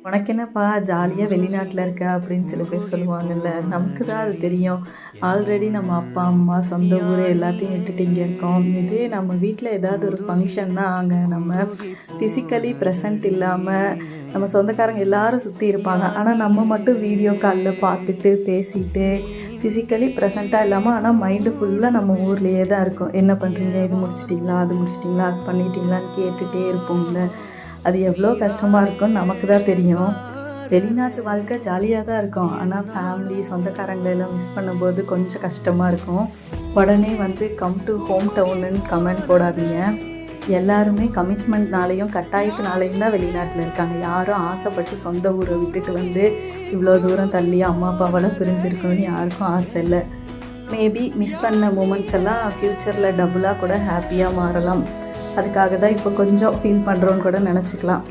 உனக்கு என்னப்பா ஜாலியாக வெளிநாட்டில் இருக்க அப்படின்னு சில பேர் சொல்லுவாங்கல்ல. நமக்கு தான் அது தெரியும். ஆல்ரெடி நம்ம அப்பா அம்மா சொந்த ஊர் எல்லாத்தையும் விட்டுட்டு இங்கே இருக்கோம். இதே நம்ம வீட்டில் ஏதாவது ஒரு ஃபங்க்ஷன்னா அங்கே நம்ம ஃபிசிக்கலி ப்ரெசன்ட் இல்லாமல் நம்ம சொந்தக்காரங்க எல்லாரும் சுற்றி இருப்பாங்க. ஆனால் நம்ம மட்டும் வீடியோ காலில் பார்த்துட்டு பேசிட்டு ஃபிசிக்கலி ப்ரெசண்ட்டாக இல்லாமல் ஆனால் மைண்டு ஃபுல்லாக நம்ம ஊர்லேயே தான் இருக்கும். என்ன பண்ணுறீங்க, இது முடிச்சிட்டிங்களா, அது முடிச்சிட்டிங்களா, அது பண்ணிட்டீங்களான்னு கேட்டுகிட்டே இருப்போம்ல. அது எவ்வளோ கஷ்டமாக இருக்கும்னு நமக்கு தான் தெரியும். வெளிநாட்டு வாழ்க்கை ஜாலியாக தான் இருக்கும். ஆனால் ஃபேமிலி சொந்தக்காரங்களெல்லாம் மிஸ் பண்ணும்போது கொஞ்சம் கஷ்டமாக இருக்கும். உடனே கம் டு ஹோம் டவுனுன்னு கமெண்ட் போடாதீங்க. எல்லாருமே கமிட்மெண்ட்னாலேயும் கட்டாயத்தினாலேயும் தான் வெளிநாட்டில் இருக்காங்க. யாரும் ஆசைப்பட்டு சொந்த ஊரை விட்டுட்டு இவ்வளோ தூரம் தள்ளி அம்மா அப்பாவெல்லாம் பிரிஞ்சிருக்கணும்னு யாருக்கும் ஆசை இல்லை. மேபி மிஸ் பண்ண மூமெண்ட்ஸ் எல்லாம் ஃப்யூச்சரில் டபுளாக கூட ஹாப்பியாக மாறலாம். அதுக்காக தான் இப்போ கொஞ்சம் ஃபீல் பண்ணுறோன்னு கூட நினச்சிக்கலாம்.